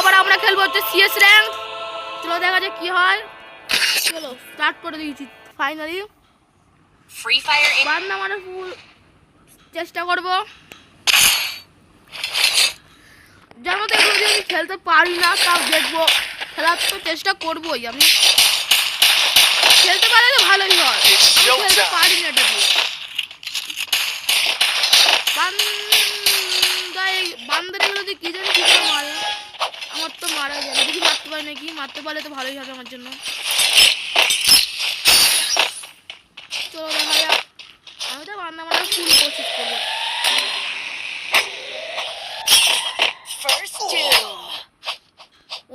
আবার আমরা খেলবো হচ্ছে সিএস র্যাঙ্ক। চলো দেখা যাক কি হয়। চলো স্টার্ট করে দিয়েছি ফাইনালি। ফ্রি ফায়ার বান্দা মানে ফুল চেষ্টা করবো। জানো তো এগুলো যদি আমি খেলতে পারি না তাও দেখবো, খেলার তো চেষ্টা করবোই। আমি খেলতে পারলে তো ভালোই হয়, আমি খেলতে পারি না এটা দিয়ে। বান্দারেগুলো দিয়ে কি জানি কি করে মারে, আমার তো মারা যায় না। দেখি মারতে পারি নাকি, মারতে পারলে তো ভালোই হবে আমার জন্য। চলো দেখা যাক, আমি তো বান্দা মারা ফুল কোশিশ করবো।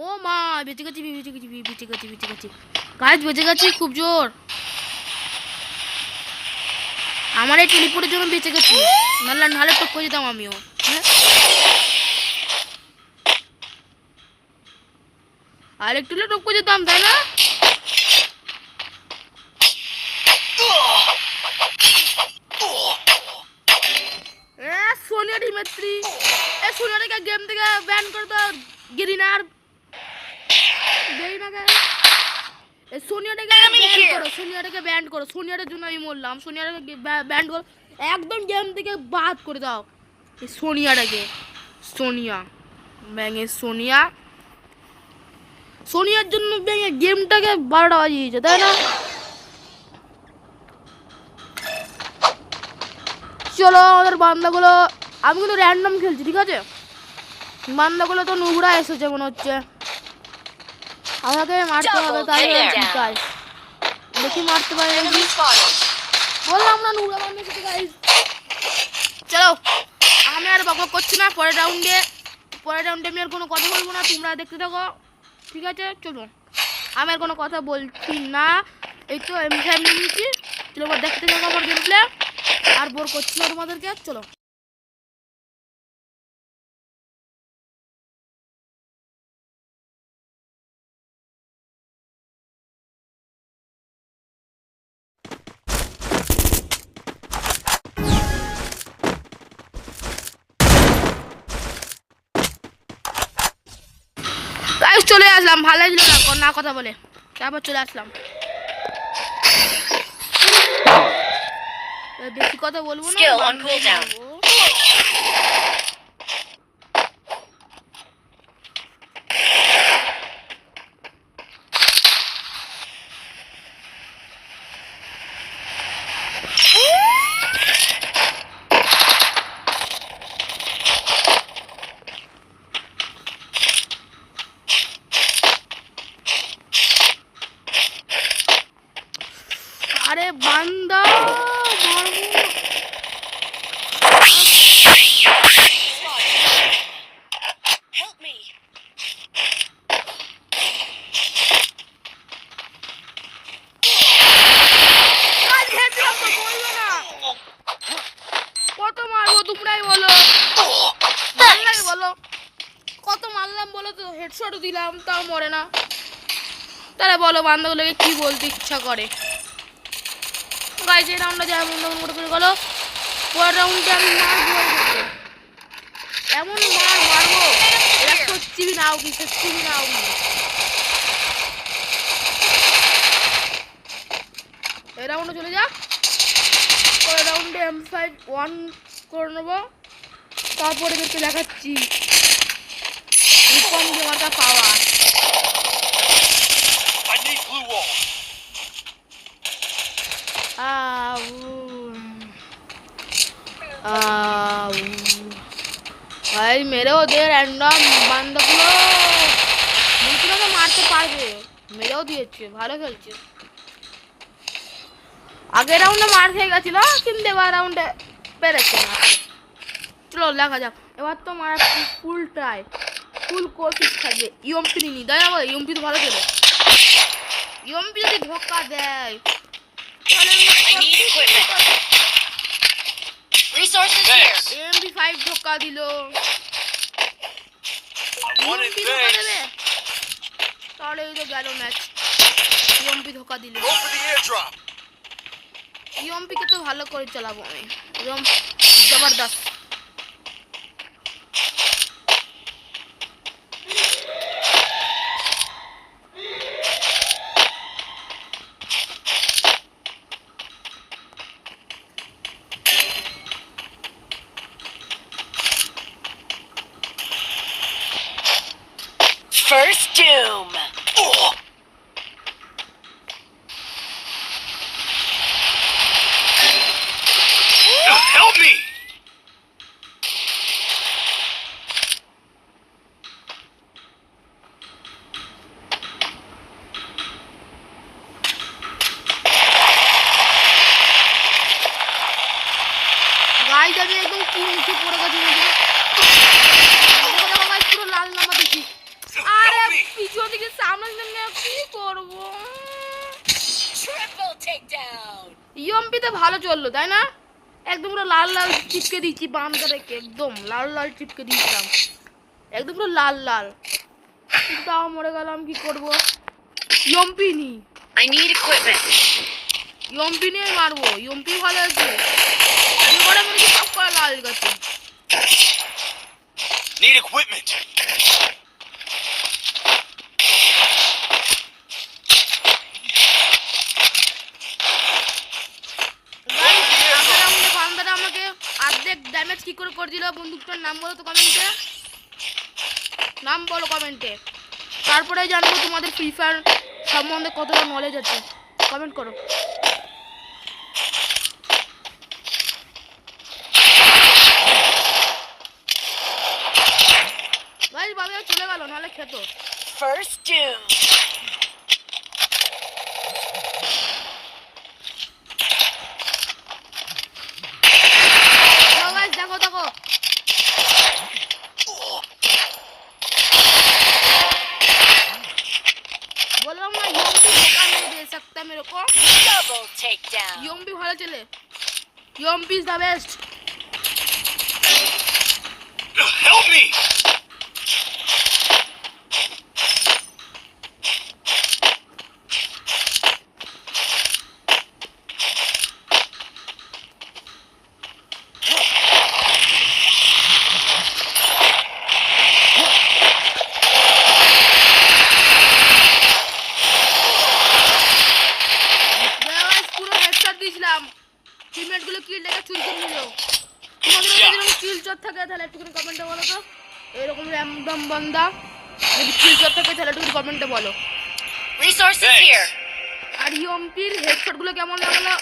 ও মা বেঁচে গেছি, বেঁচে গেছি, বেঁচে গেছি, বেঁচে গেছি গাছ, বেঁচে গেছি খুব জোর। আমার এই টেলিপোর্টের জন্য বেঁচে গেছি, নাহলে টপ করে যেতাম আমিও। হ্যাঁ আর একটু টপ করে যেতাম, তাই না? সোনিয়া ডিমেত্রি, সোনিয়াটাকে গেম থেকে ব্যান করে দাও। গেরিনার সোনিয়াটাকে ব্যান করো। সোনিয়াটার জন্য আমি বললাম, সোনিয়াটাকে ব্যান করো, একদম গেম থেকে বাদ করে দাও এই সোনিয়াটাকে। সোনিয়া ব্যাঙে সোনিয়ার জন্য ব্যাঙে গেমটাকে 12টা বাজিয়েছে, তাই না? চলো আমাদের বান্দাগুলো, আমি কিন্তু র্যান্ডম খেলছি, ঠিক আছে? বান্দাগুলো তো নোংরা এসেছে মনে হচ্ছে, আমাকে মারতে হবে। তাহলে দেখি মারতে পারি নাকি। বললাম না নোংরা বান্দা এসেছে গাইস। চলো আমি আর বকবক করছি না, পরের রাউন্ডে আমি আর কোনো কথা বলবো না, তোমরা দেখতে থাকো, ঠিক আছে? চলো আমি আর কোনো কথা বলছি না, এই তো এমনি নিয়েছি। চলো দেখতে থাকো আমার গেম প্লে, আর বোর করছি না তোমাদেরকে। চলো গাইস, চলে আসলাম, ভালো ছিল না কথা বলে, তারপর চলে আসলাম। বেশি কথা বলবো না, আরে বান্দা কত মারবো তোমরাই বলো, কত মারলাম বলো তো? হেডশট দিলাম তাও মরে না। তাহলে বলো বান্দাগুলোকে কি বলতে ইচ্ছা করে। গাইজ এই রাউন্ডটা যা বন্ধ করে গেলো, পরের রাউন্ডে আমি মারবো, এমন মারবো এরা সত্যি নাও কি, এই রাউন্ডে চলে যাক, পরের রাউন্ডে M5 করে নেবো, তারপরে দেখতে দেখাচ্ছি রূপম গেমারটা পাওয়ার। ভাই মেরেও দে র্যান্ডম বান্দাগুলো, মুখগুলো তো মারতে পারবে, মেরেও দিয়েছে, ভালো খেলছে। আগের রাউন্ডে মার খেয়ে গেছিল, কিন্তু এবার রাউন্ডে পেরেছে না। চলো দেখা যাক, এবার তো মারা ফুল ট্রাই, ফুল কোশিশ থাকবে। ইউএমপি নিনি, তাই না? ইউএমপি তো ভালো খেলে, ইউএমপি যদি ধোকা দেয় তাহলে MP5 ধোকা দিল, ইউএমপি ধোকা দেবে, তাহলে এই তো গেল ম্যাচ। ইউএমপি ধোকা দিল, ইউএমপি কে তো ভালো করে চালাবো আমি, একদম জবরদস্ত। First doom. Oh. Help me! Guys আমি একদম কি নিচে পড়ে গেছি দেখো গাইস পুরো লাল নামা দেখি আরে Help me! পিছন দিকে সামনে সামনে কি করব Triple takedown. ইয়ম্পিতে ভালো চললো তাই না একদম পুরো লাল লাল চিপকে দিয়েছি বামটা রেখে একদম লাল লাল চিপকে দিয়েছিলাম একদম পুরো লাল লাল কিন্তু তাও মরে গেলাম কি করব ইয়ম্পি নি I need equipment. ইয়ম্পি নিয়ে মারবো ইয়ম্পি ভালো আছে আমি করে মনে কি সব করে লাল গেছে Need equipment. বান্দারা আমাকে অর্ধেক ড্যামেজ কি করে দিল বন্দুকটার নাম বলো তো কমেন্টে নাম বলো কমেন্টে তারপরে জানবো তোমাদের ফ্রি ফায়ার সম্বন্ধে কতটা নলেজ আছে কমেন্ট করো ভাই বাবা চলে গেল নাহলে খেত First doom. গাইস দেখো দেখো বললাম না ইয়ম্পি ধোকা नहीं दे सकता मेरे को Double takedown. ইয়ম্পি ভালো চলে ইয়ম্পি is the best Help me! Guys পুরো হেডশট দিয়েছিলাম টিমমেট গুলো কিল লেগে চুরি করে নিল তোমাদের যদি এরকম কিল চট থাকে তাহলে একটু করে কমেন্টে বলো তো এরকম র্যান্ডম বান্দা যদি কিল চট থাকে তাহলে একটু কমেন্টে বলো Resources Thanks. here. আর ইয়ম্পির হেডশট গুলো কেমন লাগলো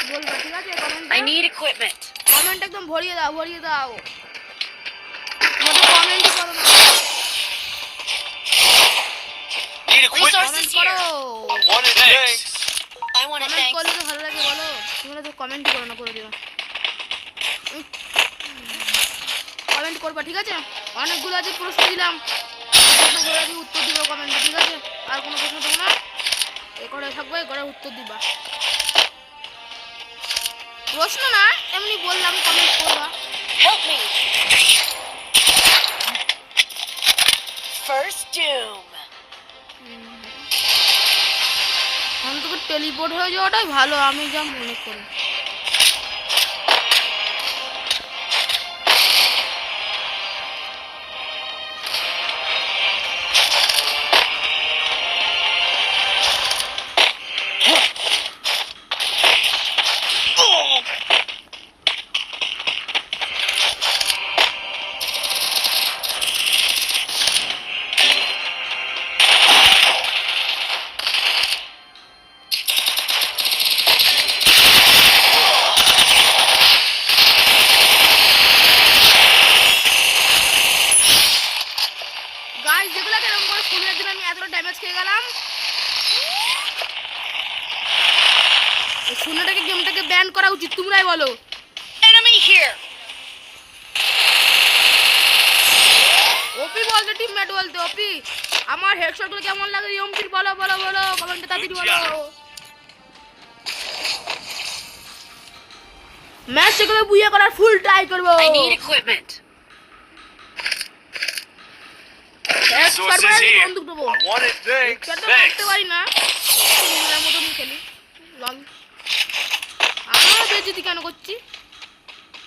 বলবা ঠিক আছে কমেন্টে I need equipment. কমেন্ট একদম ভরিয়ে দাও তোমাদের কমেন্টই করো না Need equipment. কমেন্ট করো Want it, thanks. I want to comment thank. করলে তো ভালো লাগে বলো তোমরা তো কমেন্ট করো না করে দিও কমেন্ট করবা ঠিক আছে অনেকগুলো আছে প্রশ্ন দিলাম প্রশ্নগুলো দিয়ে উত্তর দিবা কমেন্টে ঠিক আছে আর কোনো প্রশ্ন দেবো না এ করে থাকবে এ করে উত্তর দিবা প্রশ্ন না এমনি বললাম কমেন্ট করবা Help me. First doom. অন্তত টেলিপোর্ট হয়ে যাওয়াটাই ভালো আমি যা মনে করি গাইস যেগুলো এরকম করে শুনে দিন আমি এতটা ড্যামেজ খেয়ে গেলাম এই শুনেটাকে গেমটাকে ব্যান করা উচিত তোমরাই বলো Enemy here. ওপি বলতে টিমমেট বলতে ওপি আমার হেডশট গুলো কেমন লাগে ইয়ম্পির বলো কমেন্টে তাড়াতাড়ি বলো ম্যাচ সেগুলো বুইয়া করার ফুল ট্রাই করব I need equipment. Resources here. বন্দুক দেবো Want it, thanks. করতে Thanks. পারি না তোমরা মতন খেলি লং আমরা বেজিতি কেন করছি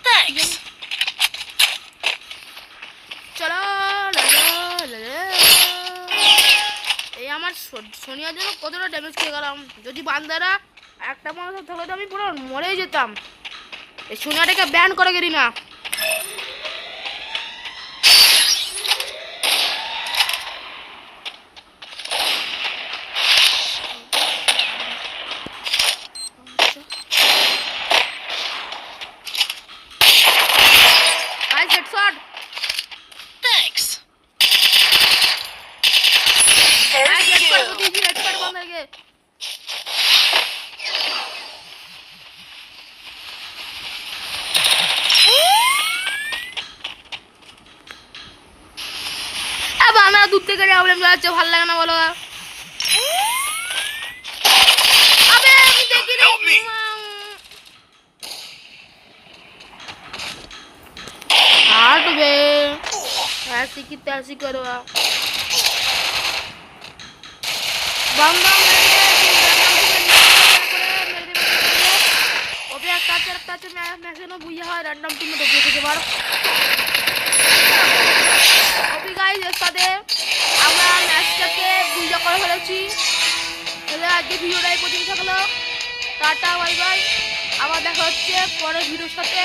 Thanks. চলো এই আমার সোনিয়ার জন্য কতটা ড্যামেজ খেয়ে গেলাম যদি বান্দারা একটা মানুষ থাকলে তো আমি পুরো মরেই যেতাম এই সোনিয়াটাকে ব্যান করে গেলি না হেডশট Thanks. এক First হেডশট kill. দিয়েছি হেডশট বান্দাকে আবার আমরা দূর থেকে রাউলেম যাচ্ছে ভালো লাগে না বলো আবে আমি দেখি Help me. হাঁটবে ऐसी की तैसी करो बंदा ओबे একটা আছে ম্যাচে নো বুইয়া হয় র‍্যান্ডম টিমে ঢুকে থেকে বার ওকে গাইস এর সাথে আমরা ম্যাচটাকে বুইয়া করে ফেলেছি তাহলে আজকে ভিডিওটা এই পর্যন্ত থাকলো টাটা বাই বাই আবার দেখা হচ্ছে পরের ভিডিওর সাথে